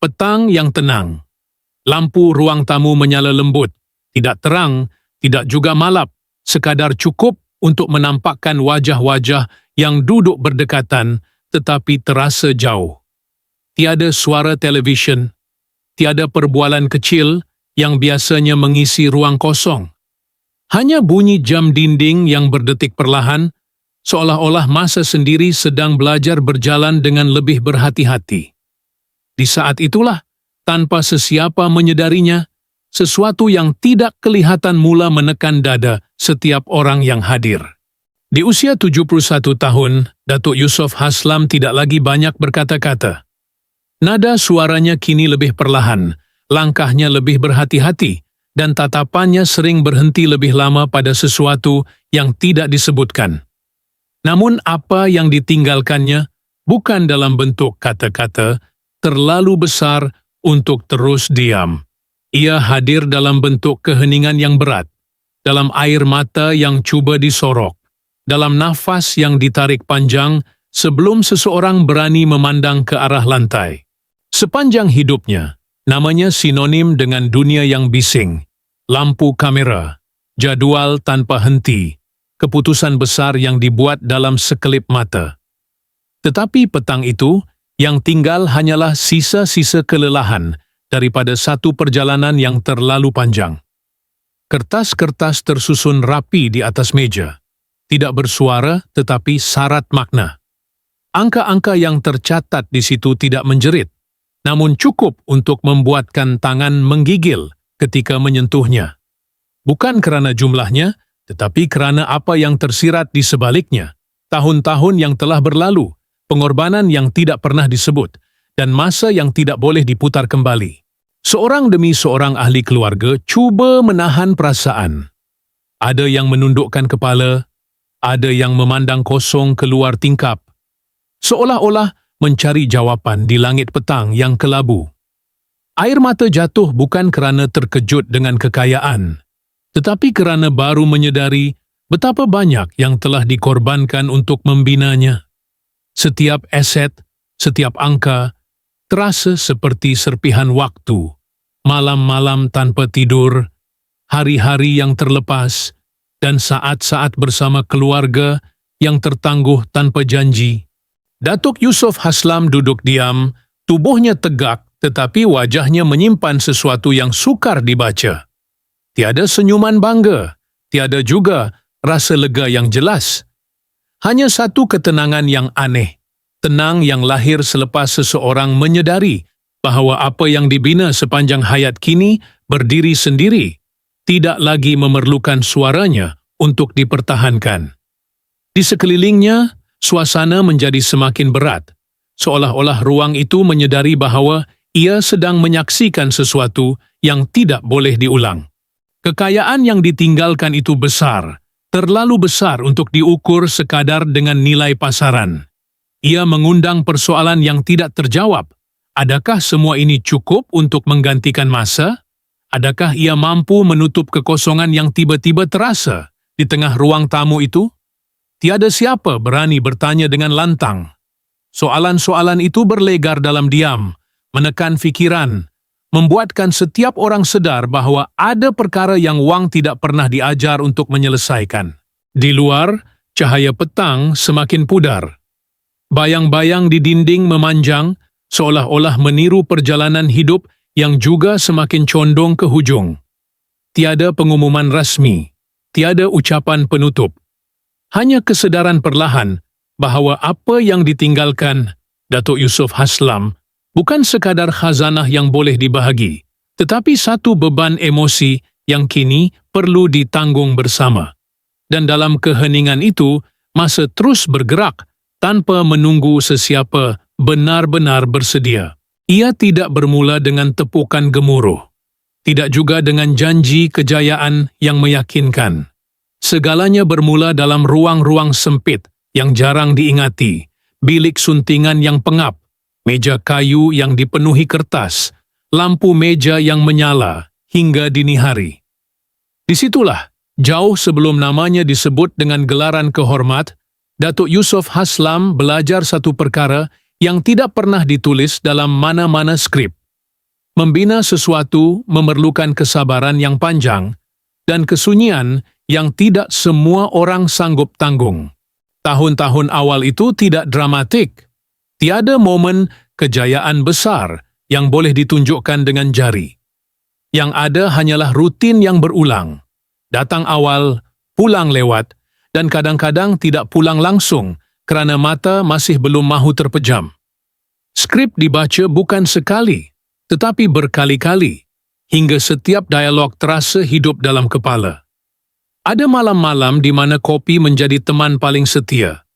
Petang yang tenang. Lampu ruang tamu menyala lembut. Tidak terang, tidak juga malap. Sekadar cukup untuk menampakkan wajah-wajah yang duduk berdekatan tetapi terasa jauh. Tiada suara televisyen. Tiada perbualan kecil yang biasanya mengisi ruang kosong. Hanya bunyi jam dinding yang berdetik perlahan, seolah-olah masa sendiri sedang belajar berjalan dengan lebih berhati-hati. Di saat itulah, tanpa sesiapa menyadarinya, sesuatu yang tidak kelihatan mula menekan dada setiap orang yang hadir. Di usia 71 tahun, Datuk Yusof Haslam tidak lagi banyak berkata-kata. Nada suaranya kini lebih perlahan, langkahnya lebih berhati-hati, dan tatapannya sering berhenti lebih lama pada sesuatu yang tidak disebutkan. Namun apa yang ditinggalkannya bukan dalam bentuk kata-kata terlalu besar untuk terus diam. Ia hadir dalam bentuk keheningan yang berat, dalam air mata yang cuba disorok, dalam nafas yang ditarik panjang sebelum seseorang berani memandang ke arah lantai. Sepanjang hidupnya, namanya sinonim dengan dunia yang bising, lampu kamera, jadual tanpa henti, keputusan besar yang dibuat dalam sekelip mata. Tetapi petang itu, yang tinggal hanyalah sisa-sisa kelelahan daripada satu perjalanan yang terlalu panjang. Kertas-kertas tersusun rapi di atas meja, tidak bersuara tetapi syarat makna. Angka-angka yang tercatat di situ tidak menjerit, namun cukup untuk membuatkan tangan menggigil ketika menyentuhnya. Bukan kerana jumlahnya, tetapi kerana apa yang tersirat di sebaliknya. Tahun-tahun yang telah berlalu, pengorbanan yang tidak pernah disebut, dan masa yang tidak boleh diputar kembali. Seorang demi seorang ahli keluarga cuba menahan perasaan. Ada yang menundukkan kepala, ada yang memandang kosong keluar tingkap, seolah-olah mencari jawapan di langit petang yang kelabu. Air mata jatuh bukan kerana terkejut dengan kekayaan, tetapi kerana baru menyedari betapa banyak yang telah dikorbankan untuk membinanya. Setiap aset, setiap angka, terasa seperti serpihan waktu, malam-malam tanpa tidur, hari-hari yang terlepas, dan saat-saat bersama keluarga yang tertangguh tanpa janji. Datuk Yusof Haslam duduk diam, tubuhnya tegak tetapi wajahnya menyimpan sesuatu yang sukar dibaca. Tiada senyuman bangga, tiada juga rasa lega yang jelas. Hanya satu ketenangan yang aneh, tenang yang lahir selepas seseorang menyedari bahawa apa yang dibina sepanjang hayat kini berdiri sendiri, tidak lagi memerlukan suaranya untuk dipertahankan. Di sekelilingnya, suasana menjadi semakin berat, seolah-olah ruang itu menyedari bahawa ia sedang menyaksikan sesuatu yang tidak boleh diulang. Kekayaan yang ditinggalkan itu besar, terlalu besar untuk diukur sekadar dengan nilai pasaran. Ia mengundang persoalan yang tidak terjawab. Adakah semua ini cukup untuk menggantikan masa? Adakah ia mampu menutup kekosongan yang tiba-tiba terasa di tengah ruang tamu itu? Tiada siapa berani bertanya dengan lantang. Soalan-soalan itu berlegar dalam diam, menekan fikiran, membuatkan setiap orang sedar bahawa ada perkara yang Wang tidak pernah diajar untuk menyelesaikan. Di luar, cahaya petang semakin pudar. Bayang-bayang di dinding memanjang, seolah-olah meniru perjalanan hidup yang juga semakin condong ke hujung. Tiada pengumuman rasmi, tiada ucapan penutup. Hanya kesedaran perlahan bahawa apa yang ditinggalkan Datuk Yusof Haslam bukan sekadar khazanah yang boleh dibahagi, tetapi satu beban emosi yang kini perlu ditanggung bersama. Dan dalam keheningan itu, masa terus bergerak tanpa menunggu sesiapa benar-benar bersedia. Ia tidak bermula dengan tepukan gemuruh, tidak juga dengan janji kejayaan yang meyakinkan. Segalanya bermula dalam ruang-ruang sempit yang jarang diingati, bilik suntingan yang pengap, meja kayu yang dipenuhi kertas, lampu meja yang menyala hingga dini hari. Disitulah, jauh sebelum namanya disebut dengan gelaran kehormat, Datuk Yusof Haslam belajar satu perkara yang tidak pernah ditulis dalam mana-mana skrip. Membina sesuatu memerlukan kesabaran yang panjang dan kesunyian yang tidak semua orang sanggup tanggung. Tahun-tahun awal itu tidak dramatik. Tiada momen kejayaan besar yang boleh ditunjukkan dengan jari. Yang ada hanyalah rutin yang berulang. Datang awal, pulang lewat, dan kadang-kadang tidak pulang langsung kerana mata masih belum mahu terpejam. Skrip dibaca bukan sekali, tetapi berkali-kali, hingga setiap dialog terasa hidup dalam kepala. Ada malam-malam di mana kopi menjadi teman paling setia,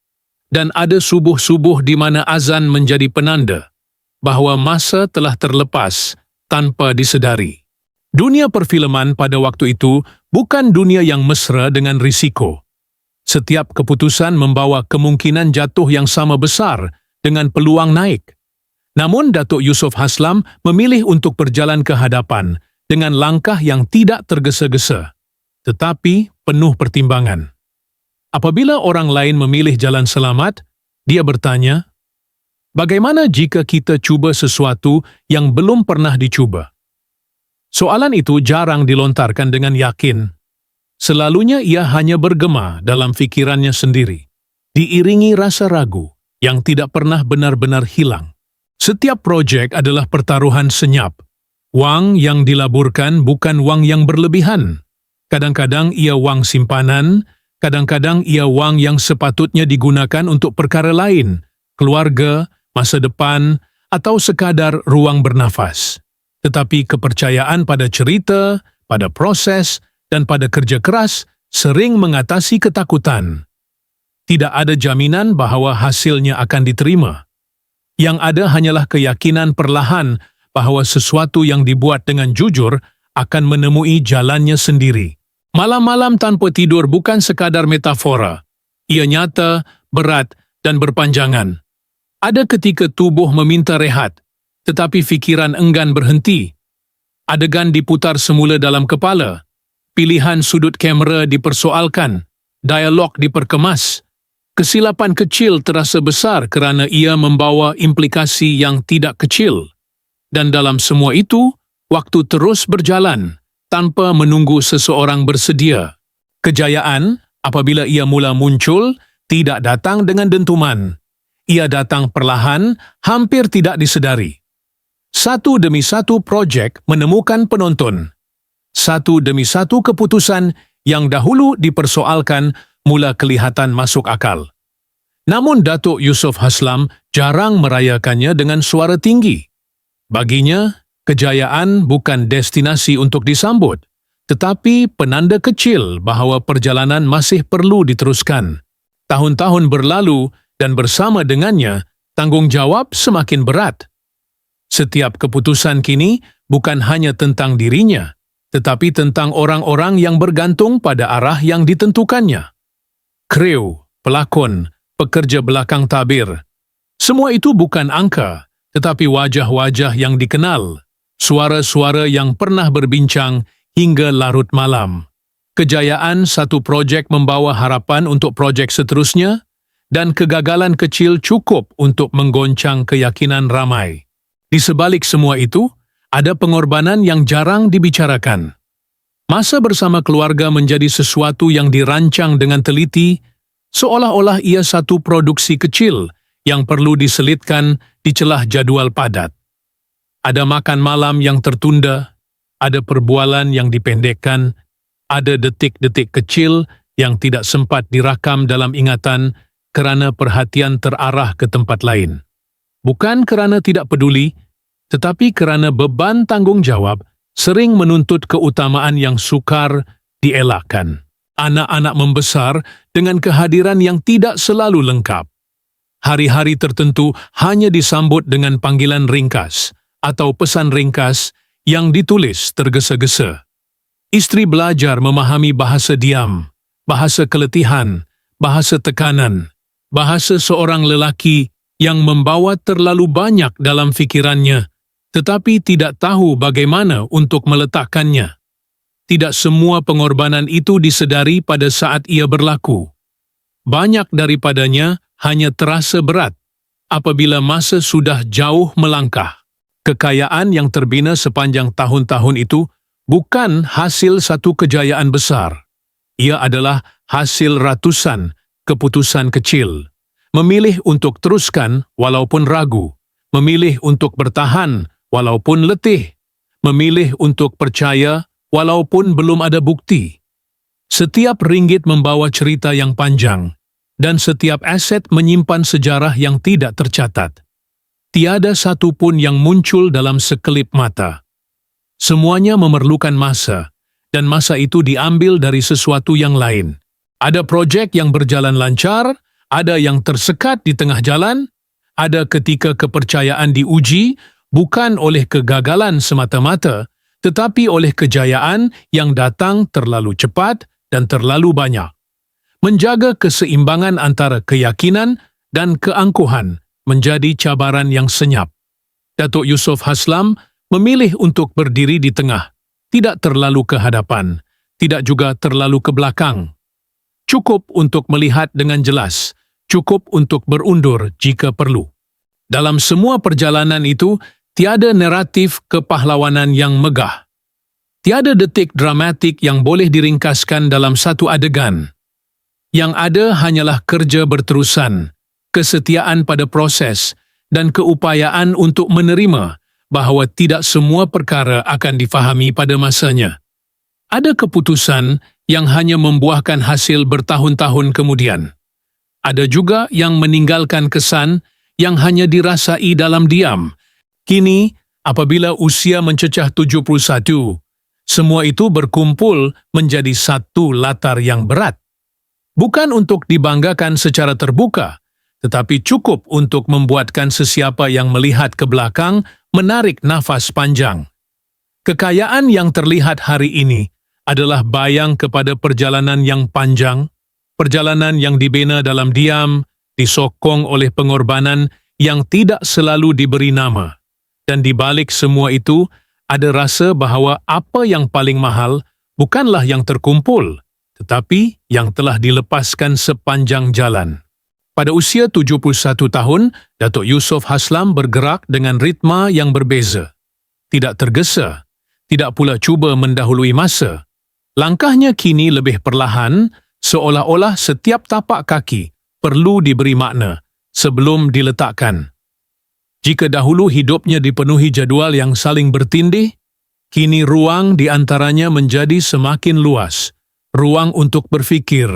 dan ada subuh-subuh di mana azan menjadi penanda bahawa masa telah terlepas tanpa disedari. Dunia perfilman pada waktu itu bukan dunia yang mesra dengan risiko. Setiap keputusan membawa kemungkinan jatuh yang sama besar dengan peluang naik. Namun Datuk Yusof Haslam memilih untuk berjalan ke hadapan dengan langkah yang tidak tergesa-gesa, tetapi penuh pertimbangan. Apabila orang lain memilih jalan selamat, dia bertanya, bagaimana jika kita cuba sesuatu yang belum pernah dicuba? Soalan itu jarang dilontarkan dengan yakin. Selalunya ia hanya bergema dalam fikirannya sendiri, diiringi rasa ragu yang tidak pernah benar-benar hilang. Setiap projek adalah pertaruhan senyap. Wang yang dilaburkan bukan wang yang berlebihan. Kadang-kadang ia wang simpanan, kadang-kadang ia wang yang sepatutnya digunakan untuk perkara lain, keluarga, masa depan, atau sekadar ruang bernafas. Tetapi kepercayaan pada cerita, pada proses, dan pada kerja keras sering mengatasi ketakutan. Tidak ada jaminan bahawa hasilnya akan diterima. Yang ada hanyalah keyakinan perlahan bahawa sesuatu yang dibuat dengan jujur akan menemui jalannya sendiri. Malam-malam tanpa tidur bukan sekadar metafora. Ia nyata, berat, dan berpanjangan. Ada ketika tubuh meminta rehat, tetapi fikiran enggan berhenti. Adegan diputar semula dalam kepala. Pilihan sudut kamera dipersoalkan. Dialog diperkemas. Kesilapan kecil terasa besar kerana ia membawa implikasi yang tidak kecil. Dan dalam semua itu, waktu terus berjalan, tanpa menunggu seseorang bersedia. Kejayaan, apabila ia mula muncul, tidak datang dengan dentuman. Ia datang perlahan, hampir tidak disedari. Satu demi satu projek menemukan penonton. Satu demi satu keputusan yang dahulu dipersoalkan mula kelihatan masuk akal. Namun Datuk Yusof Haslam jarang merayakannya dengan suara tinggi. Baginya, kejayaan bukan destinasi untuk disambut, tetapi penanda kecil bahawa perjalanan masih perlu diteruskan. Tahun-tahun berlalu dan bersama dengannya, tanggungjawab semakin berat. Setiap keputusan kini bukan hanya tentang dirinya, tetapi tentang orang-orang yang bergantung pada arah yang ditentukannya. Kru, pelakon, pekerja belakang tabir. Semua itu bukan angka, tetapi wajah-wajah yang dikenal, suara-suara yang pernah berbincang hingga larut malam. Kejayaan satu projek membawa harapan untuk projek seterusnya, dan kegagalan kecil cukup untuk menggoncang keyakinan ramai. Di sebalik semua itu, ada pengorbanan yang jarang dibicarakan. Masa bersama keluarga menjadi sesuatu yang dirancang dengan teliti, seolah-olah ia satu produksi kecil yang perlu diselitkan di celah jadual padat. Ada makan malam yang tertunda, ada perbualan yang dipendekkan, ada detik-detik kecil yang tidak sempat dirakam dalam ingatan kerana perhatian terarah ke tempat lain. Bukan kerana tidak peduli, tetapi kerana beban tanggungjawab sering menuntut keutamaan yang sukar dielakkan. Anak-anak membesar dengan kehadiran yang tidak selalu lengkap. Hari-hari tertentu hanya disambut dengan panggilan ringkas atau pesan ringkas yang ditulis tergesa-gesa. Isteri belajar memahami bahasa diam, bahasa keletihan, bahasa tekanan, bahasa seorang lelaki yang membawa terlalu banyak dalam fikirannya, tetapi tidak tahu bagaimana untuk meletakkannya. Tidak semua pengorbanan itu disedari pada saat ia berlaku. Banyak daripadanya hanya terasa berat apabila masa sudah jauh melangkah. Kekayaan yang terbina sepanjang tahun-tahun itu bukan hasil satu kejayaan besar. Ia adalah hasil ratusan keputusan kecil. Memilih untuk teruskan walaupun ragu. Memilih untuk bertahan walaupun letih. Memilih untuk percaya walaupun belum ada bukti. Setiap ringgit membawa cerita yang panjang, dan setiap aset menyimpan sejarah yang tidak tercatat. Tiada satu pun yang muncul dalam sekelip mata. Semuanya memerlukan masa, dan masa itu diambil dari sesuatu yang lain. Ada projek yang berjalan lancar, ada yang tersekat di tengah jalan, ada ketika kepercayaan diuji bukan oleh kegagalan semata-mata, tetapi oleh kejayaan yang datang terlalu cepat dan terlalu banyak. Menjaga keseimbangan antara keyakinan dan keangkuhan menjadi cabaran yang senyap. Datuk Yusof Haslam memilih untuk berdiri di tengah, tidak terlalu ke hadapan, tidak juga terlalu ke belakang. Cukup untuk melihat dengan jelas, cukup untuk berundur jika perlu. Dalam semua perjalanan itu, tiada naratif kepahlawanan yang megah. Tiada detik dramatik yang boleh diringkaskan dalam satu adegan. Yang ada hanyalah kerja berterusan, kesetiaan pada proses, dan keupayaan untuk menerima bahawa tidak semua perkara akan difahami pada masanya. Ada keputusan yang hanya membuahkan hasil bertahun-tahun kemudian. Ada juga yang meninggalkan kesan yang hanya dirasai dalam diam. Kini, apabila usia mencecah 71, semua itu berkumpul menjadi satu latar yang berat. Bukan untuk dibanggakan secara terbuka, tetapi cukup untuk membuatkan sesiapa yang melihat ke belakang menarik nafas panjang. Kekayaan yang terlihat hari ini adalah bayang kepada perjalanan yang panjang, perjalanan yang dibina dalam diam, disokong oleh pengorbanan yang tidak selalu diberi nama. Dan di balik semua itu, ada rasa bahawa apa yang paling mahal bukanlah yang terkumpul, tetapi yang telah dilepaskan sepanjang jalan. Pada usia 71 tahun, Datuk Yusof Haslam bergerak dengan ritma yang berbeza. Tidak tergesa, tidak pula cuba mendahului masa. Langkahnya kini lebih perlahan, seolah-olah setiap tapak kaki perlu diberi makna sebelum diletakkan. Jika dahulu hidupnya dipenuhi jadual yang saling bertindih, kini ruang di antaranya menjadi semakin luas. Ruang untuk berfikir,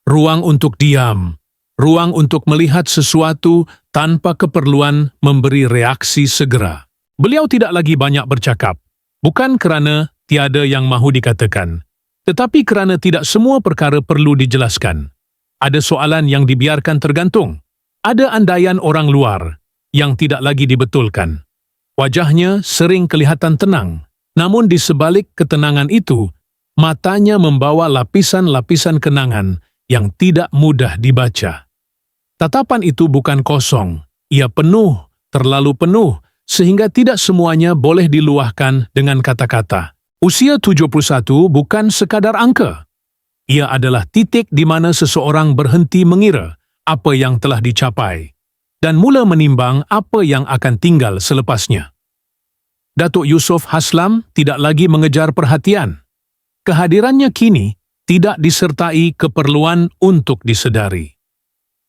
ruang untuk diam, ruang untuk melihat sesuatu tanpa keperluan memberi reaksi segera. Beliau tidak lagi banyak bercakap, bukan kerana tiada yang mahu dikatakan, tetapi kerana tidak semua perkara perlu dijelaskan. Ada soalan yang dibiarkan tergantung, ada andaian orang luar yang tidak lagi dibetulkan. Wajahnya sering kelihatan tenang, namun di sebalik ketenangan itu, matanya membawa lapisan-lapisan kenangan yang tidak mudah dibaca. Tatapan itu bukan kosong, ia penuh, terlalu penuh, sehingga tidak semuanya boleh diluahkan dengan kata-kata. Usia 71 bukan sekadar angka. Ia adalah titik di mana seseorang berhenti mengira apa yang telah dicapai dan mula menimbang apa yang akan tinggal selepasnya. Datuk Yusof Haslam tidak lagi mengejar perhatian. Kehadirannya kini tidak disertai keperluan untuk disedari.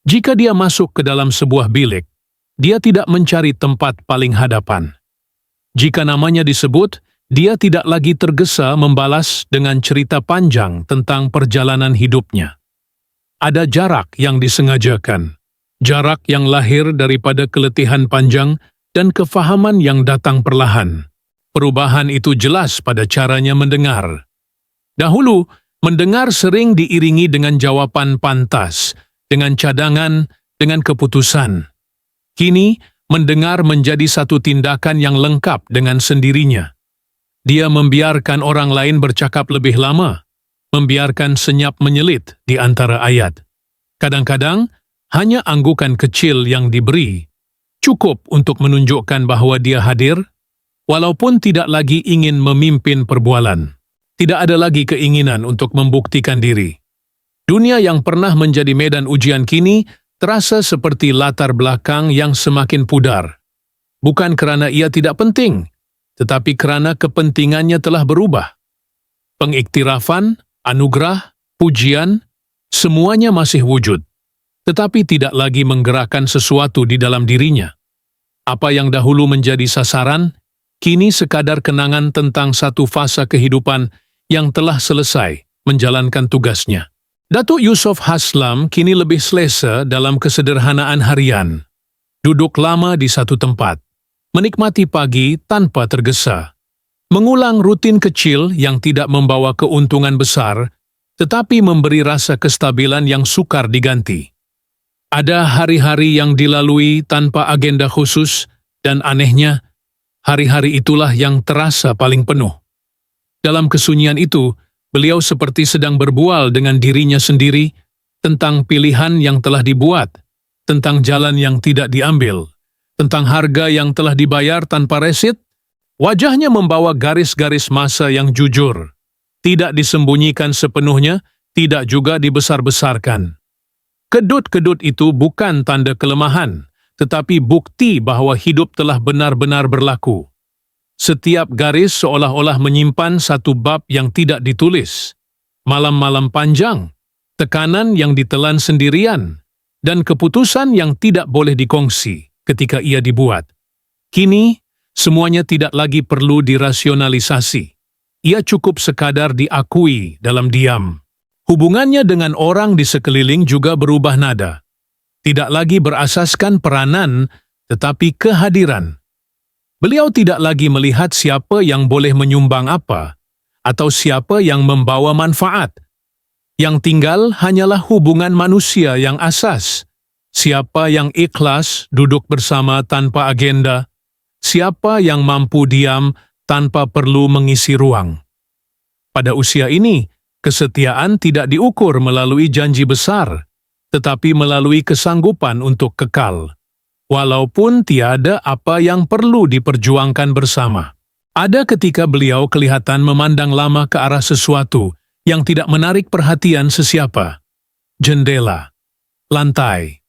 Jika dia masuk ke dalam sebuah bilik, dia tidak mencari tempat paling hadapan. Jika namanya disebut, dia tidak lagi tergesa membalas dengan cerita panjang tentang perjalanan hidupnya. Ada jarak yang disengajakan, jarak yang lahir daripada keletihan panjang dan kefahaman yang datang perlahan. Perubahan itu jelas pada caranya mendengar. Dahulu, mendengar sering diiringi dengan jawapan pantas, dengan cadangan, dengan keputusan. Kini, mendengar menjadi satu tindakan yang lengkap dengan sendirinya. Dia membiarkan orang lain bercakap lebih lama, membiarkan senyap menyelit di antara ayat. Kadang-kadang, hanya anggukan kecil yang diberi, cukup untuk menunjukkan bahawa dia hadir, walaupun tidak lagi ingin memimpin perbualan. Tidak ada lagi keinginan untuk membuktikan diri. Dunia yang pernah menjadi medan ujian kini terasa seperti latar belakang yang semakin pudar. Bukan kerana ia tidak penting, tetapi kerana kepentingannya telah berubah. Pengiktirafan, anugerah, pujian, semuanya masih wujud, tetapi tidak lagi menggerakkan sesuatu di dalam dirinya. Apa yang dahulu menjadi sasaran, kini sekadar kenangan tentang satu fasa kehidupan yang telah selesai menjalankan tugasnya. Datuk Yusof Haslam kini lebih selesa dalam kesederhanaan harian. Duduk lama di satu tempat, menikmati pagi tanpa tergesa. Mengulang rutin kecil yang tidak membawa keuntungan besar, tetapi memberi rasa kestabilan yang sukar diganti. Ada hari-hari yang dilalui tanpa agenda khusus, dan anehnya, hari-hari itulah yang terasa paling penuh. Dalam kesunyian itu, beliau seperti sedang berbual dengan dirinya sendiri tentang pilihan yang telah dibuat, tentang jalan yang tidak diambil, tentang harga yang telah dibayar tanpa resit. Wajahnya membawa garis-garis masa yang jujur, tidak disembunyikan sepenuhnya, tidak juga dibesar-besarkan. Kedut-kedut itu bukan tanda kelemahan, tetapi bukti bahwa hidup telah benar-benar berlaku. Setiap garis seolah-olah menyimpan satu bab yang tidak ditulis. Malam-malam panjang, tekanan yang ditelan sendirian, dan keputusan yang tidak boleh dikongsi ketika ia dibuat. Kini, semuanya tidak lagi perlu dirasionalisasi. Ia cukup sekadar diakui dalam diam. Hubungannya dengan orang di sekeliling juga berubah nada. Tidak lagi berasaskan peranan, tetapi kehadiran. Beliau tidak lagi melihat siapa yang boleh menyumbang apa, atau siapa yang membawa manfaat. Yang tinggal hanyalah hubungan manusia yang asas. Siapa yang ikhlas duduk bersama tanpa agenda, siapa yang mampu diam tanpa perlu mengisi ruang. Pada usia ini, kesetiaan tidak diukur melalui janji besar, tetapi melalui kesanggupan untuk kekal. Walaupun tiada apa yang perlu diperjuangkan bersama. Ada ketika beliau kelihatan memandang lama ke arah sesuatu yang tidak menarik perhatian sesiapa. Jendela, lantai,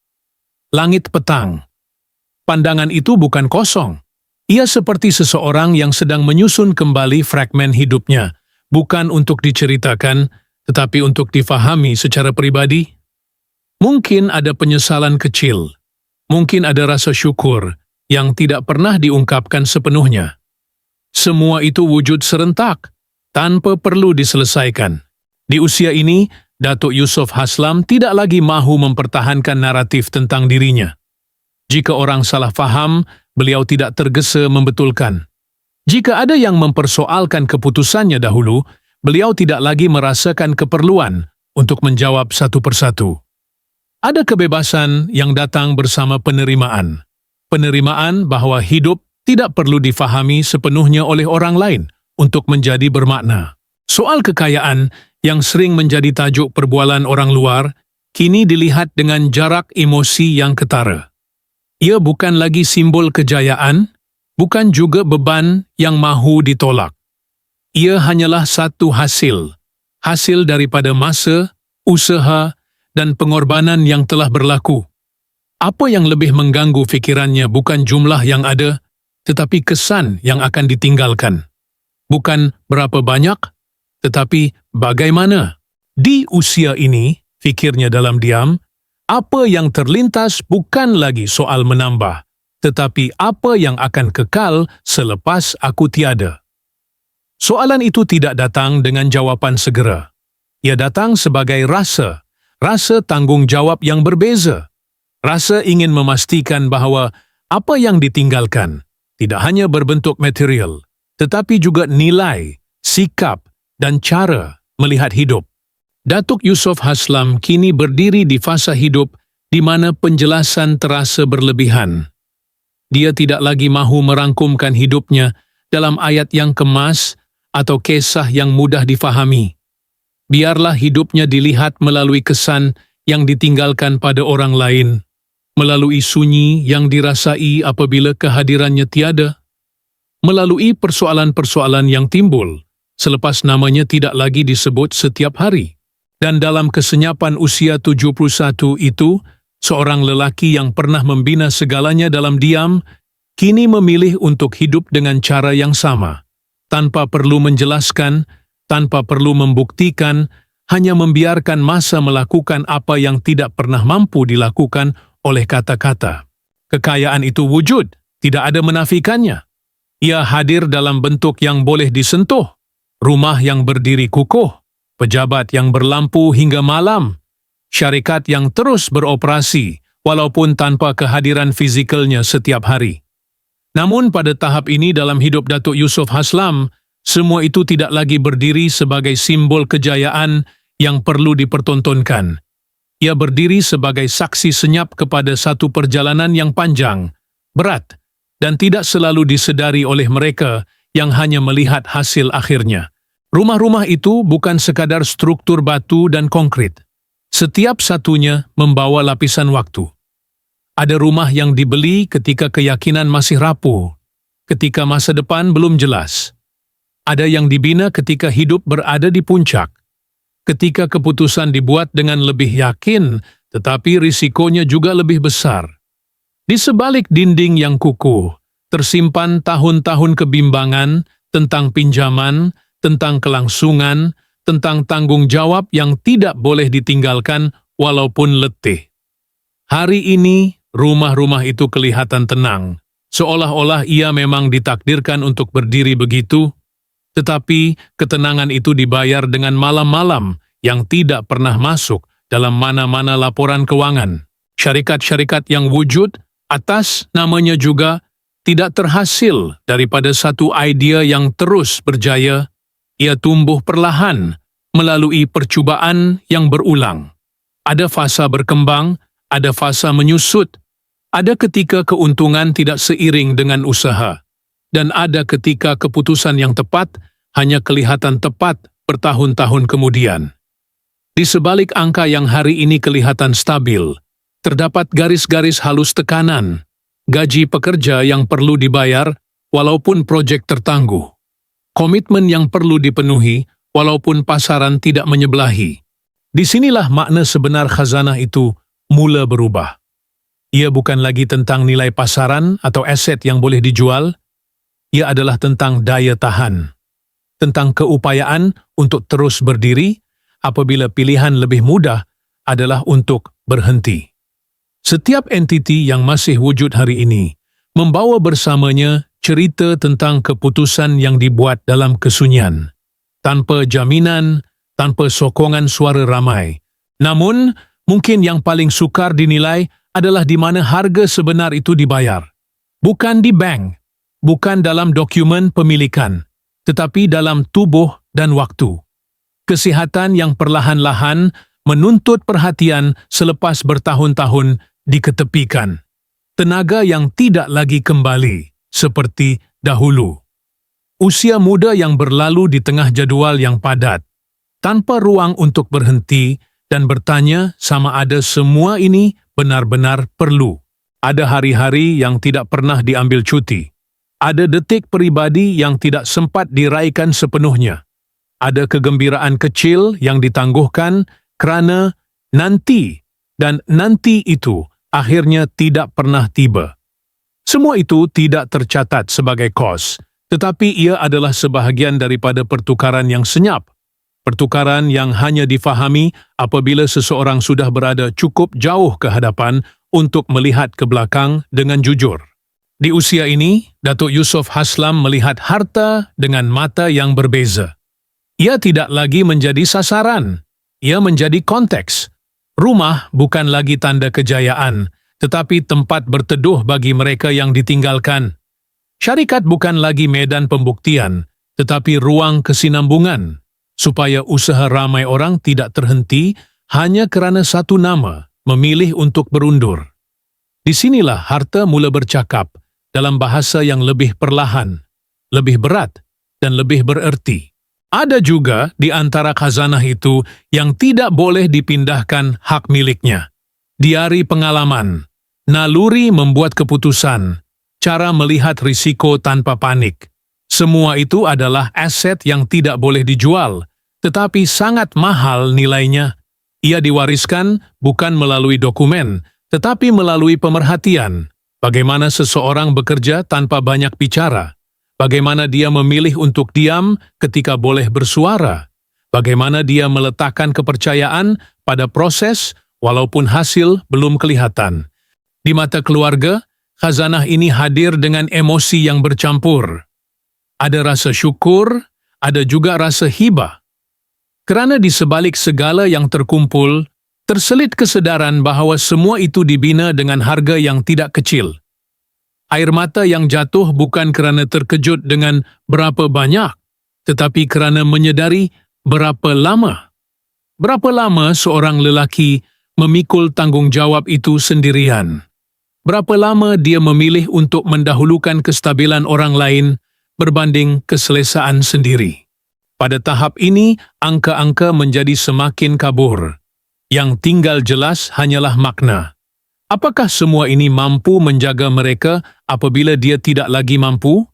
langit petang. Pandangan itu bukan kosong. Ia seperti seseorang yang sedang menyusun kembali fragmen hidupnya, bukan untuk diceritakan, tetapi untuk difahami secara pribadi. Mungkin ada penyesalan kecil, mungkin ada rasa syukur yang tidak pernah diungkapkan sepenuhnya. Semua itu wujud serentak, tanpa perlu diselesaikan. Di usia ini, Datuk Yusof Haslam tidak lagi mahu mempertahankan naratif tentang dirinya. Jika orang salah faham, beliau tidak tergesa membetulkan. Jika ada yang mempersoalkan keputusannya dahulu, beliau tidak lagi merasakan keperluan untuk menjawab satu persatu. Ada kebebasan yang datang bersama penerimaan. Penerimaan bahwa hidup tidak perlu difahami sepenuhnya oleh orang lain untuk menjadi bermakna. Soal kekayaan yang sering menjadi tajuk perbualan orang luar, kini dilihat dengan jarak emosi yang ketara. Ia bukan lagi simbol kejayaan, bukan juga beban yang mahu ditolak. Ia hanyalah satu hasil daripada masa, usaha, dan pengorbanan yang telah berlaku. Apa yang lebih mengganggu fikirannya bukan jumlah yang ada, tetapi kesan yang akan ditinggalkan. Bukan berapa banyak, tetapi bagaimana. Di usia ini, fikirnya dalam diam, apa yang terlintas bukan lagi soal menambah, tetapi apa yang akan kekal selepas aku tiada. Soalan itu tidak datang dengan jawapan segera. Ia datang sebagai rasa tanggungjawab yang berbeza. Rasa ingin memastikan bahawa apa yang ditinggalkan tidak hanya berbentuk material, tetapi juga nilai, sikap, dan cara melihat hidup. Datuk Yusof Haslam kini berdiri di fasa hidup di mana penjelasan terasa berlebihan. Dia tidak lagi mahu merangkumkan hidupnya dalam ayat yang kemas atau kisah yang mudah difahami. Biarlah hidupnya dilihat melalui kesan yang ditinggalkan pada orang lain, melalui sunyi yang dirasai apabila kehadirannya tiada, melalui persoalan-persoalan yang timbul selepas namanya tidak lagi disebut setiap hari. Dan dalam kesenyapan usia 71 itu, seorang lelaki yang pernah membina segalanya dalam diam, kini memilih untuk hidup dengan cara yang sama, tanpa perlu menjelaskan, tanpa perlu membuktikan, hanya membiarkan masa melakukan apa yang tidak pernah mampu dilakukan oleh kata-kata. Kekayaan itu wujud, tidak ada menafikannya. Ia hadir dalam bentuk yang boleh disentuh, rumah yang berdiri kukuh, pejabat yang berlampu hingga malam, syarikat yang terus beroperasi walaupun tanpa kehadiran fizikalnya setiap hari. Namun pada tahap ini dalam hidup Datuk Yusof Haslam, semua itu tidak lagi berdiri sebagai simbol kejayaan yang perlu dipertontonkan. Ia berdiri sebagai saksi senyap kepada satu perjalanan yang panjang, berat, dan tidak selalu disedari oleh mereka yang hanya melihat hasil akhirnya. Rumah-rumah itu bukan sekadar struktur batu dan konkrit. Setiap satunya membawa lapisan waktu. Ada rumah yang dibeli ketika keyakinan masih rapuh, ketika masa depan belum jelas. Ada yang dibina ketika hidup berada di puncak, ketika keputusan dibuat dengan lebih yakin, tetapi risikonya juga lebih besar. Di sebalik dinding yang kukuh, tersimpan tahun-tahun kebimbangan tentang pinjaman, tentang kelangsungan, tentang tanggung jawab yang tidak boleh ditinggalkan walaupun letih. Hari ini, rumah-rumah itu kelihatan tenang, seolah-olah ia memang ditakdirkan untuk berdiri begitu, tetapi ketenangan itu dibayar dengan malam-malam yang tidak pernah masuk dalam mana-mana laporan keuangan. Syarikat-syarikat yang wujud atas namanya juga tidak terhasil daripada satu idea yang terus berjaya. Ia tumbuh perlahan melalui percubaan yang berulang. Ada fasa berkembang, ada fasa menyusut, ada ketika keuntungan tidak seiring dengan usaha, dan ada ketika keputusan yang tepat hanya kelihatan tepat bertahun-tahun kemudian. Di sebalik angka yang hari ini kelihatan stabil, terdapat garis-garis halus tekanan, gaji pekerja yang perlu dibayar walaupun proyek tertangguh, komitmen yang perlu dipenuhi walaupun pasaran tidak menyebelahi. Disinilah makna sebenar khazanah itu mula berubah. Ia bukan lagi tentang nilai pasaran atau aset yang boleh dijual, ia adalah tentang daya tahan, tentang keupayaan untuk terus berdiri apabila pilihan lebih mudah adalah untuk berhenti. Setiap entiti yang masih wujud hari ini membawa bersamanya cerita tentang keputusan yang dibuat dalam kesunyian, tanpa jaminan, tanpa sokongan suara ramai. Namun, mungkin yang paling sukar dinilai adalah di mana harga sebenar itu dibayar. Bukan di bank, bukan dalam dokumen pemilikan, tetapi dalam tubuh dan waktu. Kesihatan yang perlahan-lahan menuntut perhatian selepas bertahun-tahun diketepikan. Tenaga yang tidak lagi kembali seperti dahulu. Usia muda yang berlalu di tengah jadual yang padat, tanpa ruang untuk berhenti dan bertanya sama ada semua ini benar-benar perlu. Ada hari-hari yang tidak pernah diambil cuti. Ada detik pribadi yang tidak sempat diraikan sepenuhnya. Ada kegembiraan kecil yang ditangguhkan kerana nanti, dan nanti itu akhirnya tidak pernah tiba. Semua itu tidak tercatat sebagai kos, tetapi ia adalah sebahagian daripada pertukaran yang senyap. Pertukaran yang hanya difahami apabila seseorang sudah berada cukup jauh ke hadapan untuk melihat ke belakang dengan jujur. Di usia ini, Datuk Yusof Haslam melihat harta dengan mata yang berbeza. Ia tidak lagi menjadi sasaran, ia menjadi konteks. Rumah bukan lagi tanda kejayaan, tetapi tempat berteduh bagi mereka yang ditinggalkan. Syarikat bukan lagi medan pembuktian, tetapi ruang kesinambungan, supaya usaha ramai orang tidak terhenti hanya kerana satu nama memilih untuk berundur. Di sinilah harta mula bercakap dalam bahasa yang lebih perlahan, lebih berat, dan lebih bererti. Ada juga di antara khazanah itu yang tidak boleh dipindahkan hak miliknya. Diari pengalaman, naluri membuat keputusan, cara melihat risiko tanpa panik. Semua itu adalah aset yang tidak boleh dijual, tetapi sangat mahal nilainya. Ia diwariskan bukan melalui dokumen, tetapi melalui pemerhatian, Bagaimana seseorang bekerja tanpa banyak bicara. Bagaimana dia memilih untuk diam ketika boleh bersuara. Bagaimana dia meletakkan kepercayaan pada proses walaupun hasil belum kelihatan. Di mata keluarga, khazanah ini hadir dengan emosi yang bercampur. Ada rasa syukur, ada juga rasa hibah. Kerana di sebalik segala yang terkumpul, terselit kesedaran bahawa semua itu dibina dengan harga yang tidak kecil. Air mata yang jatuh bukan kerana terkejut dengan berapa banyak, tetapi kerana menyedari berapa lama. Berapa lama seorang lelaki memikul tanggungjawab itu sendirian. Berapa lama dia memilih untuk mendahulukan kestabilan orang lain berbanding keselesaan sendiri. Pada tahap ini, angka-angka menjadi semakin kabur. Yang tinggal jelas hanyalah makna. Apakah semua ini mampu menjaga mereka apabila dia tidak lagi mampu?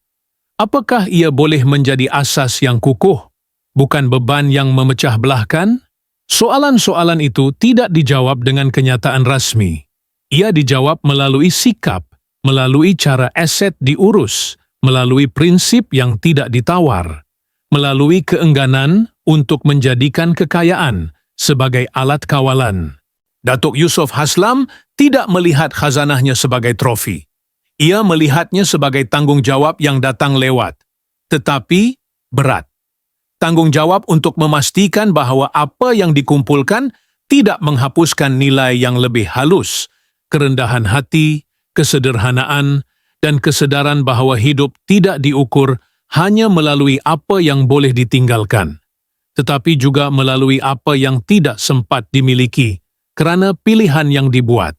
Apakah ia boleh menjadi asas yang kukuh, bukan beban yang memecah belahkan? Soalan-soalan itu tidak dijawab dengan kenyataan rasmi. Ia dijawab melalui sikap, melalui cara aset diurus, melalui prinsip yang tidak ditawar, melalui keengganan untuk menjadikan kekayaan sebagai alat kawalan. Datuk Yusof Haslam tidak melihat khazanahnya sebagai trofi. Ia melihatnya sebagai tanggungjawab yang datang lewat, tetapi berat. Tanggungjawab untuk memastikan bahawa apa yang dikumpulkan tidak menghapuskan nilai yang lebih halus, kerendahan hati, kesederhanaan, dan kesedaran bahawa hidup tidak diukur hanya melalui apa yang boleh ditinggalkan, tetapi juga melalui apa yang tidak sempat dimiliki kerana pilihan yang dibuat.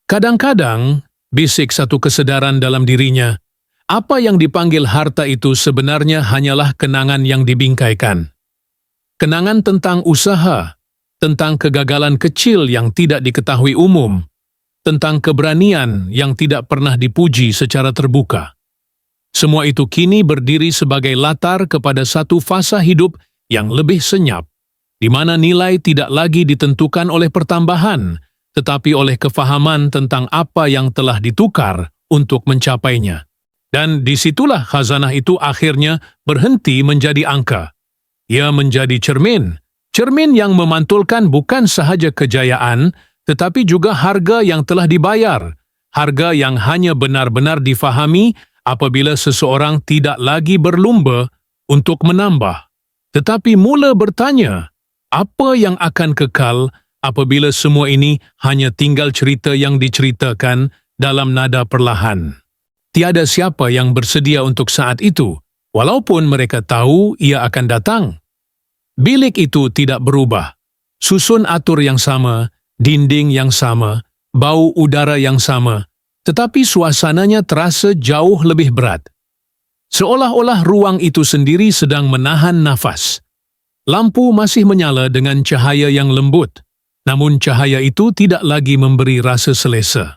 Kadang-kadang, bisik satu kesedaran dalam dirinya, apa yang dipanggil harta itu sebenarnya hanyalah kenangan yang dibingkaikan. Kenangan tentang usaha, tentang kegagalan kecil yang tidak diketahui umum, tentang keberanian yang tidak pernah dipuji secara terbuka. Semua itu kini berdiri sebagai latar kepada satu fasa hidup yang lebih senyap, di mana nilai tidak lagi ditentukan oleh pertambahan, tetapi oleh kefahaman tentang apa yang telah ditukar untuk mencapainya. Dan disitulah khazanah itu akhirnya berhenti menjadi angka. Ia menjadi cermin yang memantulkan bukan sahaja kejayaan, tetapi juga harga yang telah dibayar, harga yang hanya benar-benar difahami apabila seseorang tidak lagi berlumba untuk menambah, tetapi mula bertanya, apa yang akan kekal apabila semua ini hanya tinggal cerita yang diceritakan dalam nada perlahan? Tiada siapa yang bersedia untuk saat itu, walaupun mereka tahu ia akan datang. Bilik itu tidak berubah. Susun atur yang sama, dinding yang sama, bau udara yang sama, tetapi suasananya terasa jauh lebih berat. Seolah-olah ruang itu sendiri sedang menahan nafas. Lampu masih menyala dengan cahaya yang lembut, namun cahaya itu tidak lagi memberi rasa selesa.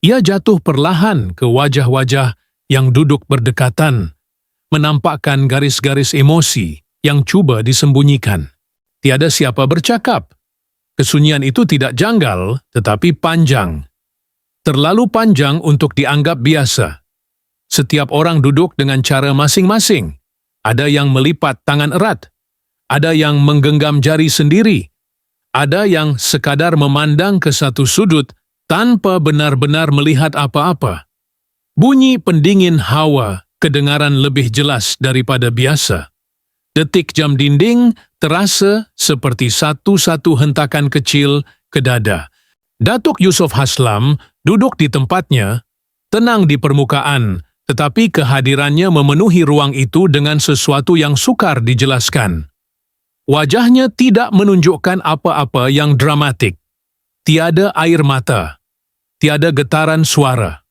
Ia jatuh perlahan ke wajah-wajah yang duduk berdekatan, menampakkan garis-garis emosi yang cuba disembunyikan. Tiada siapa bercakap. Kesunyian itu tidak janggal, tetapi panjang. Terlalu panjang untuk dianggap biasa. Setiap orang duduk dengan cara masing-masing. Ada yang melipat tangan erat. Ada yang menggenggam jari sendiri. Ada yang sekadar memandang ke satu sudut tanpa benar-benar melihat apa-apa. Bunyi pendingin hawa kedengaran lebih jelas daripada biasa. Detik jam dinding terasa seperti satu-satu hentakan kecil ke dada. Datuk Yusof Haslam duduk di tempatnya, tenang di permukaan, tetapi kehadirannya memenuhi ruang itu dengan sesuatu yang sukar dijelaskan. Wajahnya tidak menunjukkan apa-apa yang dramatik. Tiada air mata, tiada getaran suara.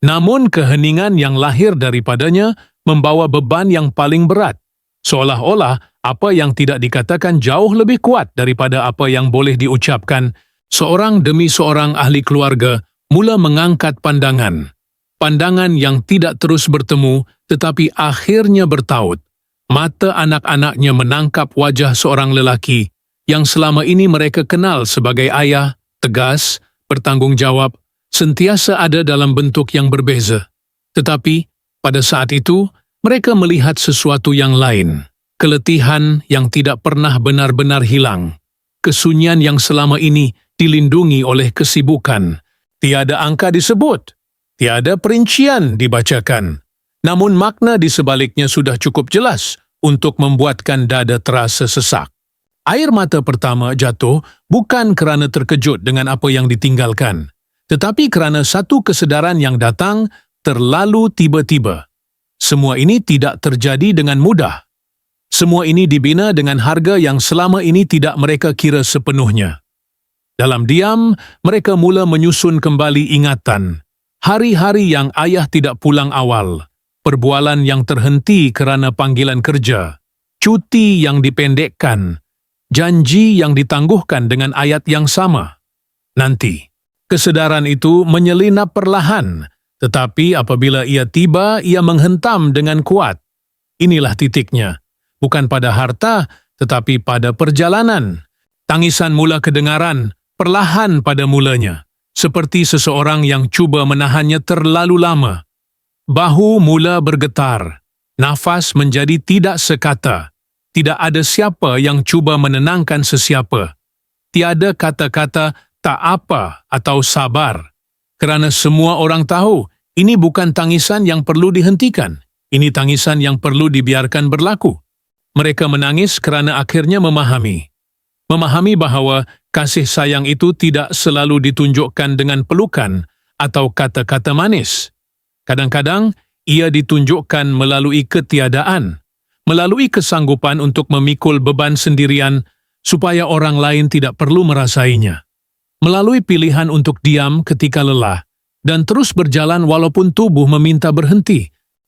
Namun keheningan yang lahir daripadanya membawa beban yang paling berat, seolah-olah apa yang tidak dikatakan jauh lebih kuat daripada apa yang boleh diucapkan. Seorang demi seorang ahli keluarga mula mengangkat pandangan. Pandangan yang tidak terus bertemu tetapi akhirnya bertaut. Mata anak-anaknya menangkap wajah seorang lelaki yang selama ini mereka kenal sebagai ayah, tegas, bertanggungjawab, sentiasa ada dalam bentuk yang berbeza. Tetapi, pada saat itu, mereka melihat sesuatu yang lain. Keletihan yang tidak pernah benar-benar hilang. Kesunyian yang selama ini dilindungi oleh kesibukan. Tiada angka disebut. Tiada perincian dibacakan. Namun makna di sebaliknya sudah cukup jelas untuk membuatkan dada terasa sesak. Air mata pertama jatuh bukan kerana terkejut dengan apa yang ditinggalkan, tetapi kerana satu kesedaran yang datang terlalu tiba-tiba. Semua ini tidak terjadi dengan mudah. Semua ini dibina dengan harga yang selama ini tidak mereka kira sepenuhnya. Dalam diam, mereka mula menyusun kembali ingatan. Hari-hari yang ayah tidak pulang awal, perbualan yang terhenti kerana panggilan kerja, cuti yang dipendekkan, janji yang ditangguhkan dengan ayat yang sama. Nanti, kesedaran itu menyelinap perlahan, tetapi apabila ia tiba, ia menghentam dengan kuat. Inilah titiknya, bukan pada harta, tetapi pada perjalanan. Tangisan mula kedengaran, perlahan pada mulanya, seperti seseorang yang cuba menahannya terlalu lama. Bahu mula bergetar, nafas menjadi tidak sekata. Tidak ada siapa yang cuba menenangkan sesiapa. Tiada kata-kata tak apa atau sabar. Kerana semua orang tahu, ini bukan tangisan yang perlu dihentikan. Ini tangisan yang perlu dibiarkan berlaku. Mereka menangis kerana akhirnya memahami. Memahami bahawa kasih sayang itu tidak selalu ditunjukkan dengan pelukan atau kata-kata manis. Kadang-kadang, ia ditunjukkan melalui ketiadaan, melalui kesanggupan untuk memikul beban sendirian supaya orang lain tidak perlu merasainya, melalui pilihan untuk diam ketika lelah, dan terus berjalan walaupun tubuh meminta berhenti.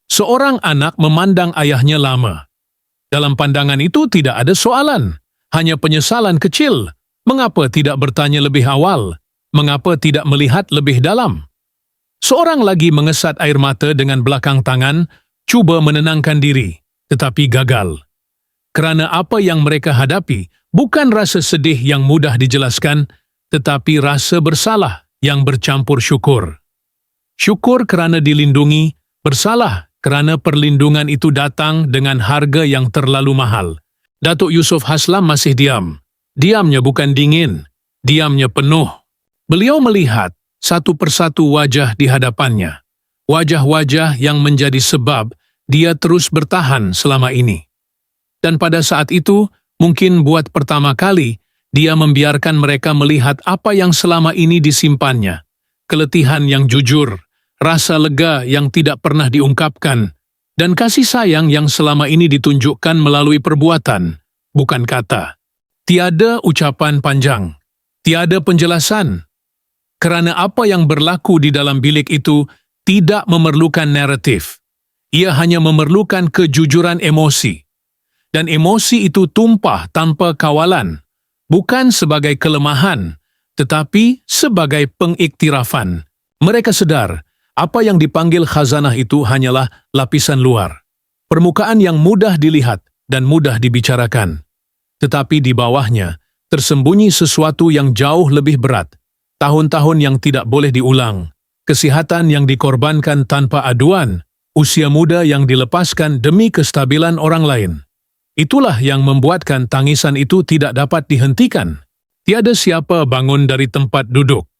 Seorang anak memandang ayahnya lama. Dalam pandangan itu tidak ada soalan, hanya penyesalan kecil. Mengapa tidak bertanya lebih awal? Mengapa tidak melihat lebih dalam? Seorang lagi mengesat air mata dengan belakang tangan, cuba menenangkan diri. Tetapi gagal. Kerana apa yang mereka hadapi bukan rasa sedih yang mudah dijelaskan, tetapi rasa bersalah yang bercampur syukur. Syukur kerana dilindungi, bersalah kerana perlindungan itu datang dengan harga yang terlalu mahal. Datuk Yusuf Haslam masih diam. Diamnya bukan dingin, diamnya penuh. Beliau melihat satu persatu wajah di hadapannya. Wajah-wajah yang menjadi sebab dia terus bertahan selama ini. Dan pada saat itu, mungkin buat pertama kali, dia membiarkan mereka melihat apa yang selama ini disimpannya. Keletihan yang jujur, rasa lega yang tidak pernah diungkapkan, dan kasih sayang yang selama ini ditunjukkan melalui perbuatan, bukan kata. Tiada ucapan panjang, tiada penjelasan. Kerana apa yang berlaku di dalam bilik itu tidak memerlukan naratif. Ia hanya memerlukan kejujuran emosi. Dan emosi itu tumpah tanpa kawalan, bukan sebagai kelemahan, tetapi sebagai pengiktirafan. Mereka sedar, apa yang dipanggil khazanah itu hanyalah lapisan luar. Permukaan yang mudah dilihat dan mudah dibicarakan. Tetapi di bawahnya, tersembunyi sesuatu yang jauh lebih berat. Tahun-tahun yang tidak boleh diulang. Kesihatan yang dikorbankan tanpa aduan. Usia muda yang dilepaskan demi kestabilan orang lain. Itulah yang membuatkan tangisan itu tidak dapat dihentikan. Tiada siapa bangun dari tempat duduk.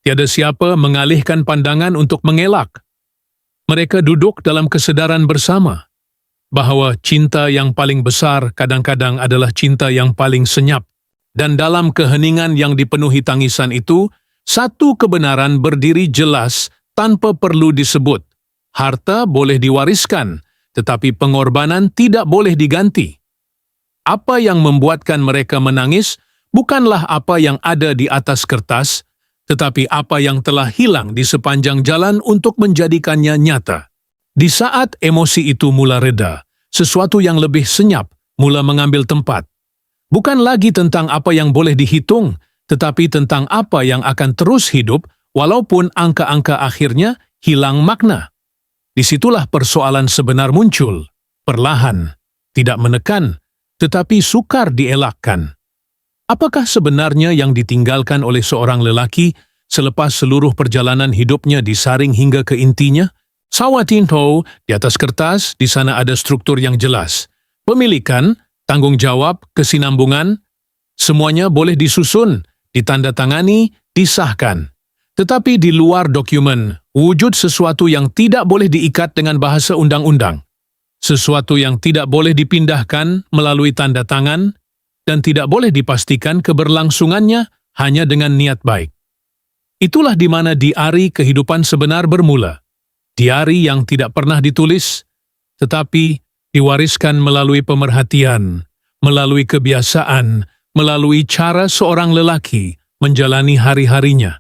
Tiada siapa mengalihkan pandangan untuk mengelak. Mereka duduk dalam kesedaran bersama bahawa cinta yang paling besar kadang-kadang adalah cinta yang paling senyap. Dan dalam keheningan yang dipenuhi tangisan itu, satu kebenaran berdiri jelas tanpa perlu disebut. Harta boleh diwariskan, tetapi pengorbanan tidak boleh diganti. Apa yang membuatkan mereka menangis bukanlah apa yang ada di atas kertas, tetapi apa yang telah hilang di sepanjang jalan untuk menjadikannya nyata. Di saat emosi itu mula reda, sesuatu yang lebih senyap mula mengambil tempat. Bukan lagi tentang apa yang boleh dihitung, tetapi tentang apa yang akan terus hidup walaupun angka-angka akhirnya hilang makna. Disitulah persoalan sebenar muncul, perlahan, tidak menekan, tetapi sukar dielakkan. Apakah sebenarnya yang ditinggalkan oleh seorang lelaki selepas seluruh perjalanan hidupnya disaring hingga ke intinya? Sawatinto, di atas kertas, di sana ada struktur yang jelas. Pemilikan, tanggungjawab, kesinambungan, semuanya boleh disusun, ditandatangani, disahkan. Tetapi di luar dokumen, wujud sesuatu yang tidak boleh diikat dengan bahasa undang-undang. Sesuatu yang tidak boleh dipindahkan melalui tanda tangan dan tidak boleh dipastikan keberlangsungannya hanya dengan niat baik. Itulah di mana diari kehidupan sebenar bermula. Diari yang tidak pernah ditulis, tetapi diwariskan melalui pemerhatian, melalui kebiasaan, melalui cara seorang lelaki menjalani hari-harinya.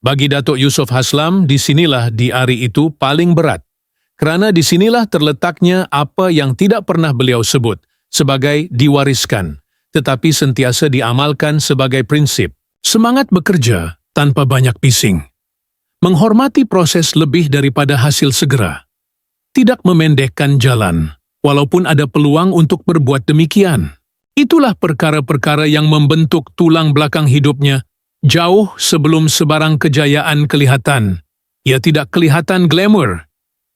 Bagi Datuk Yusof Haslam, disinilah diari itu paling berat. Kerana disinilah terletaknya apa yang tidak pernah beliau sebut sebagai diwariskan, tetapi sentiasa diamalkan sebagai prinsip. Semangat bekerja tanpa banyak bising. Menghormati proses lebih daripada hasil segera. Tidak memendekkan jalan, walaupun ada peluang untuk berbuat demikian. Itulah perkara-perkara yang membentuk tulang belakang hidupnya jauh sebelum sebarang kejayaan kelihatan. Ia tidak kelihatan glamour.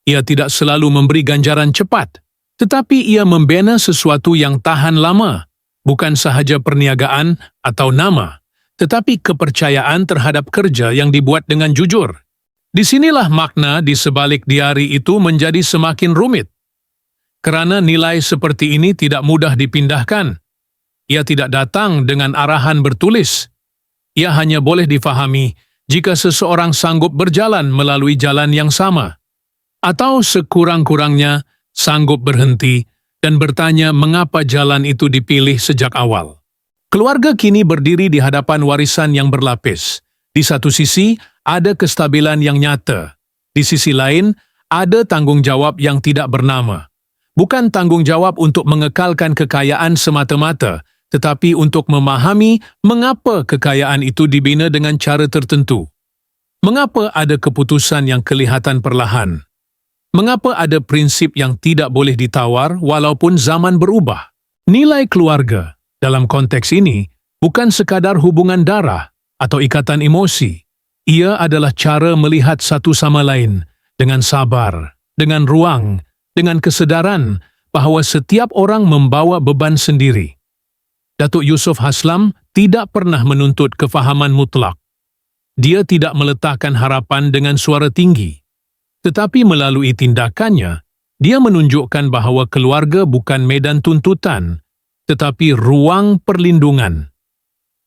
Ia tidak selalu memberi ganjaran cepat. Tetapi ia membina sesuatu yang tahan lama. Bukan sahaja perniagaan atau nama, tetapi kepercayaan terhadap kerja yang dibuat dengan jujur. Disinilah makna di sebalik diari itu menjadi semakin rumit. Kerana nilai seperti ini tidak mudah dipindahkan. Ia tidak datang dengan arahan bertulis. Ia hanya boleh difahami jika seseorang sanggup berjalan melalui jalan yang sama. Atau sekurang-kurangnya sanggup berhenti dan bertanya mengapa jalan itu dipilih sejak awal. Keluarga kini berdiri di hadapan warisan yang berlapis. Di satu sisi, ada kestabilan yang nyata. Di sisi lain, ada tanggungjawab yang tidak bernama. Bukan tanggungjawab untuk mengekalkan kekayaan semata-mata, tetapi untuk memahami mengapa kekayaan itu dibina dengan cara tertentu. Mengapa ada keputusan yang kelihatan perlahan? Mengapa ada prinsip yang tidak boleh ditawar walaupun zaman berubah? Nilai keluarga dalam konteks ini bukan sekadar hubungan darah atau ikatan emosi. Ia adalah cara melihat satu sama lain dengan sabar, dengan ruang, dengan kesedaran bahawa setiap orang membawa beban sendiri. Datuk Yusof Haslam tidak pernah menuntut kefahaman mutlak. Dia tidak meletakkan harapan dengan suara tinggi. Tetapi melalui tindakannya, dia menunjukkan bahawa keluarga bukan medan tuntutan, tetapi ruang perlindungan.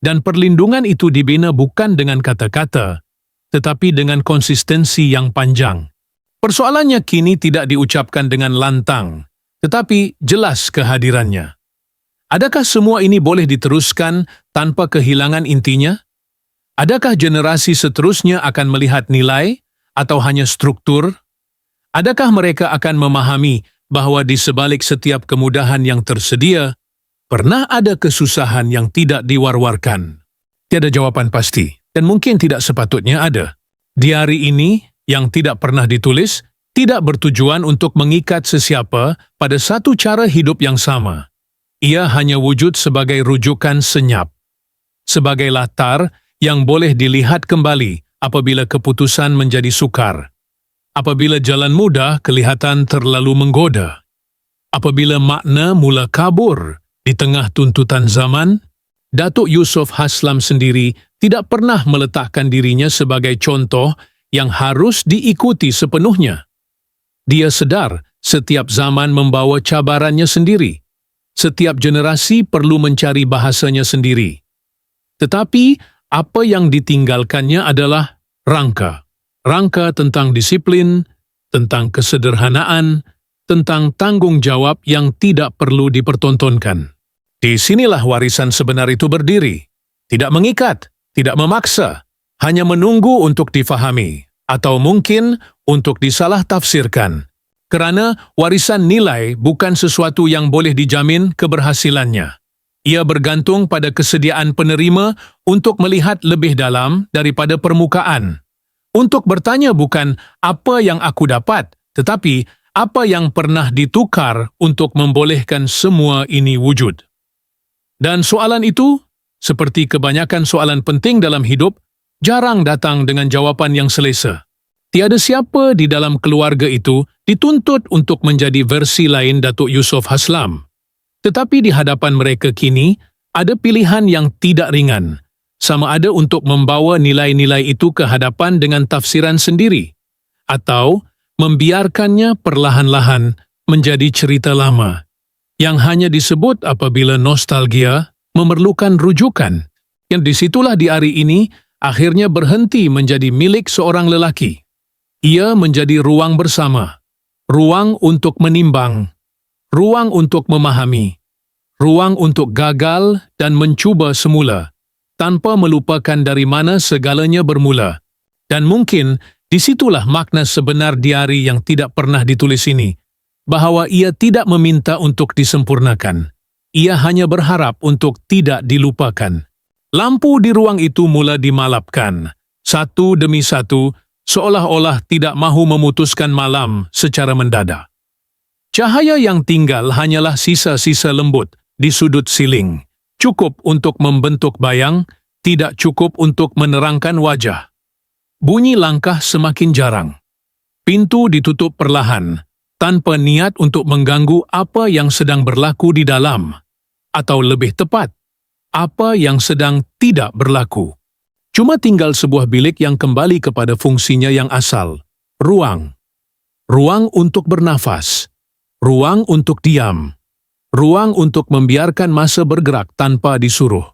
Dan perlindungan itu dibina bukan dengan kata-kata, tetapi dengan konsistensi yang panjang. Persoalannya kini tidak diucapkan dengan lantang, tetapi jelas kehadirannya. Adakah semua ini boleh diteruskan tanpa kehilangan intinya? Adakah generasi seterusnya akan melihat nilai atau hanya struktur? Adakah mereka akan memahami bahawa di sebalik setiap kemudahan yang tersedia, pernah ada kesusahan yang tidak diwar-warkan? Tiada jawapan pasti, dan mungkin tidak sepatutnya ada. Diari ini, yang tidak pernah ditulis, tidak bertujuan untuk mengikat sesiapa pada satu cara hidup yang sama. Ia hanya wujud sebagai rujukan senyap, sebagai latar yang boleh dilihat kembali apabila keputusan menjadi sukar, apabila jalan mudah kelihatan terlalu menggoda, apabila makna mula kabur di tengah tuntutan zaman. Datuk Yusof Haslam sendiri tidak pernah meletakkan dirinya sebagai contoh yang harus diikuti sepenuhnya. Dia sedar setiap zaman membawa cabarannya sendiri. Setiap generasi perlu mencari bahasanya sendiri. Tetapi apa yang ditinggalkannya adalah rangka. Rangka tentang disiplin, tentang kesederhanaan, tentang tanggung jawab yang tidak perlu dipertontonkan. Di sinilah warisan sebenar itu berdiri. Tidak mengikat, tidak memaksa, hanya menunggu untuk difahami, atau mungkin untuk disalah tafsirkan. Kerana warisan nilai bukan sesuatu yang boleh dijamin keberhasilannya. Ia bergantung pada kesediaan penerima untuk melihat lebih dalam daripada permukaan. Untuk bertanya bukan apa yang aku dapat, tetapi apa yang pernah ditukar untuk membolehkan semua ini wujud. Dan soalan itu, seperti kebanyakan soalan penting dalam hidup, jarang datang dengan jawapan yang selesa. Tiada siapa di dalam keluarga itu dituntut untuk menjadi versi lain Datuk Yusof Haslam. Tetapi di hadapan mereka kini, ada pilihan yang tidak ringan, sama ada untuk membawa nilai-nilai itu ke hadapan dengan tafsiran sendiri, atau membiarkannya perlahan-lahan menjadi cerita lama, yang hanya disebut apabila nostalgia memerlukan rujukan, yang disitulah di hari ini akhirnya berhenti menjadi milik seorang lelaki. Ia menjadi ruang bersama, ruang untuk menimbang, ruang untuk memahami, ruang untuk gagal dan mencuba semula, tanpa melupakan dari mana segalanya bermula. Dan mungkin disitulah makna sebenar diari yang tidak pernah ditulis ini, bahawa ia tidak meminta untuk disempurnakan. Ia hanya berharap untuk tidak dilupakan. Lampu di ruang itu mula dimalapkan, satu demi satu, seolah-olah tidak mahu memutuskan malam secara mendadak. Cahaya yang tinggal hanyalah sisa-sisa lembut di sudut siling, cukup untuk membentuk bayang, tidak cukup untuk menerangkan wajah. Bunyi langkah semakin jarang. Pintu ditutup perlahan, tanpa niat untuk mengganggu apa yang sedang berlaku di dalam, atau lebih tepat, apa yang sedang tidak berlaku. Cuma tinggal sebuah bilik yang kembali kepada fungsinya yang asal, ruang. Ruang untuk bernafas, ruang untuk diam, ruang untuk membiarkan masa bergerak tanpa disuruh.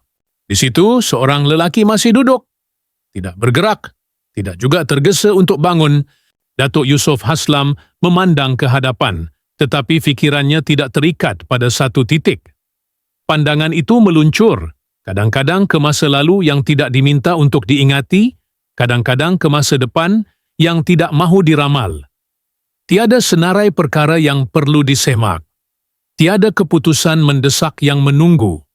Di situ seorang lelaki masih duduk, tidak bergerak, tidak juga tergesa untuk bangun. Datuk Yusof Haslam memandang ke hadapan, tetapi fikirannya tidak terikat pada satu titik. Pandangan itu meluncur, kadang-kadang ke masa lalu yang tidak diminta untuk diingati, kadang-kadang ke masa depan yang tidak mahu diramal. Tiada senarai perkara yang perlu disemak. Tiada keputusan mendesak yang menunggu.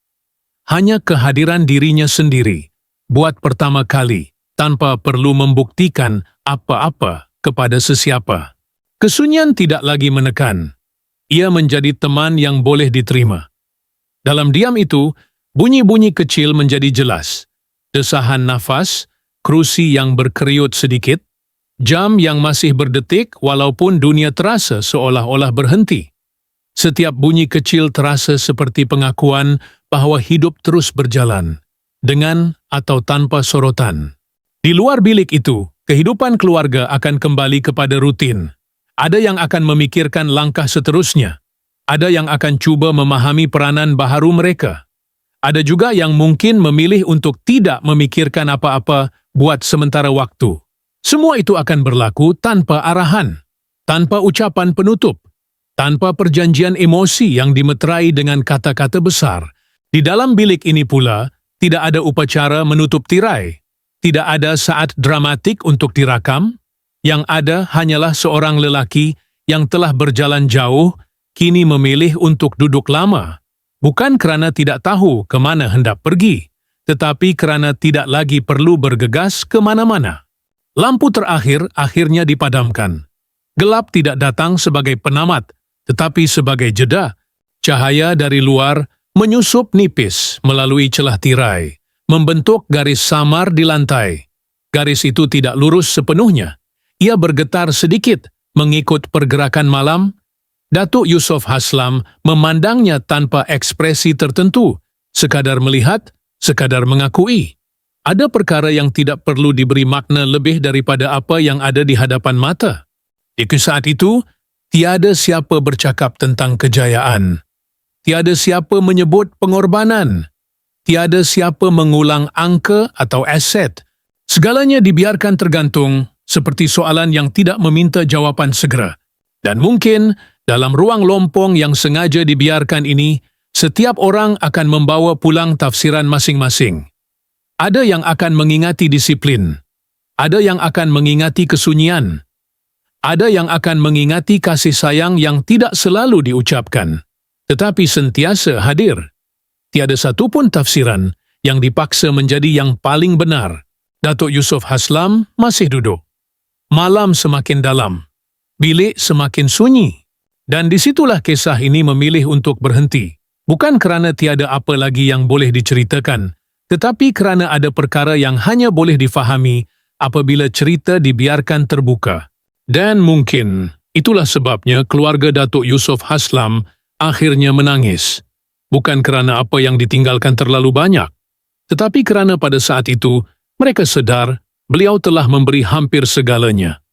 Hanya kehadiran dirinya sendiri, buat pertama kali, tanpa perlu membuktikan apa-apa kepada sesiapa. Kesunyian tidak lagi menekan. Ia menjadi teman yang boleh diterima. Dalam diam itu, bunyi-bunyi kecil menjadi jelas. Desahan nafas, kerusi yang berkeriut sedikit, jam yang masih berdetik walaupun dunia terasa seolah-olah berhenti. Setiap bunyi kecil terasa seperti pengakuan bahawa hidup terus berjalan, dengan atau tanpa sorotan. Di luar bilik itu, kehidupan keluarga akan kembali kepada rutin. Ada yang akan memikirkan langkah seterusnya. Ada yang akan cuba memahami peranan baharu mereka. Ada juga yang mungkin memilih untuk tidak memikirkan apa-apa buat sementara waktu. Semua itu akan berlaku tanpa arahan, tanpa ucapan penutup, tanpa perjanjian emosi yang dimeterai dengan kata-kata besar. Di dalam bilik ini pula, tidak ada upacara menutup tirai. Tidak ada saat dramatik untuk dirakam. Yang ada hanyalah seorang lelaki yang telah berjalan jauh, kini memilih untuk duduk lama. Bukan kerana tidak tahu ke mana hendak pergi, tetapi kerana tidak lagi perlu bergegas ke mana-mana. Lampu terakhir akhirnya dipadamkan. Gelap tidak datang sebagai penamat, tetapi sebagai jeda. Cahaya dari luar menyusup nipis melalui celah tirai, membentuk garis samar di lantai. Garis itu tidak lurus sepenuhnya. Ia bergetar sedikit mengikut pergerakan malam. Datuk Yusof Haslam memandangnya tanpa ekspresi tertentu, sekadar melihat, sekadar mengakui. Ada perkara yang tidak perlu diberi makna lebih daripada apa yang ada di hadapan mata. Di saat itu, tiada siapa bercakap tentang kejayaan. Tiada siapa menyebut pengorbanan. Tiada siapa mengulang angka atau aset. Segalanya dibiarkan tergantung seperti soalan yang tidak meminta jawapan segera. Dan mungkin, dalam ruang lompong yang sengaja dibiarkan ini, setiap orang akan membawa pulang tafsiran masing-masing. Ada yang akan mengingati disiplin. Ada yang akan mengingati kesunyian. Ada yang akan mengingati kasih sayang yang tidak selalu diucapkan, tetapi sentiasa hadir. Tiada satu pun tafsiran yang dipaksa menjadi yang paling benar. Datuk Yusof Haslam masih duduk. Malam semakin dalam. Bilik semakin sunyi. Dan disitulah kisah ini memilih untuk berhenti. Bukan kerana tiada apa lagi yang boleh diceritakan, Tetapi kerana ada perkara yang hanya boleh difahami apabila cerita dibiarkan terbuka. Dan mungkin itulah sebabnya keluarga Datuk Yusof Haslam akhirnya menangis. Bukan kerana apa yang ditinggalkan terlalu banyak, tetapi kerana pada saat itu mereka sedar beliau telah memberi hampir segalanya.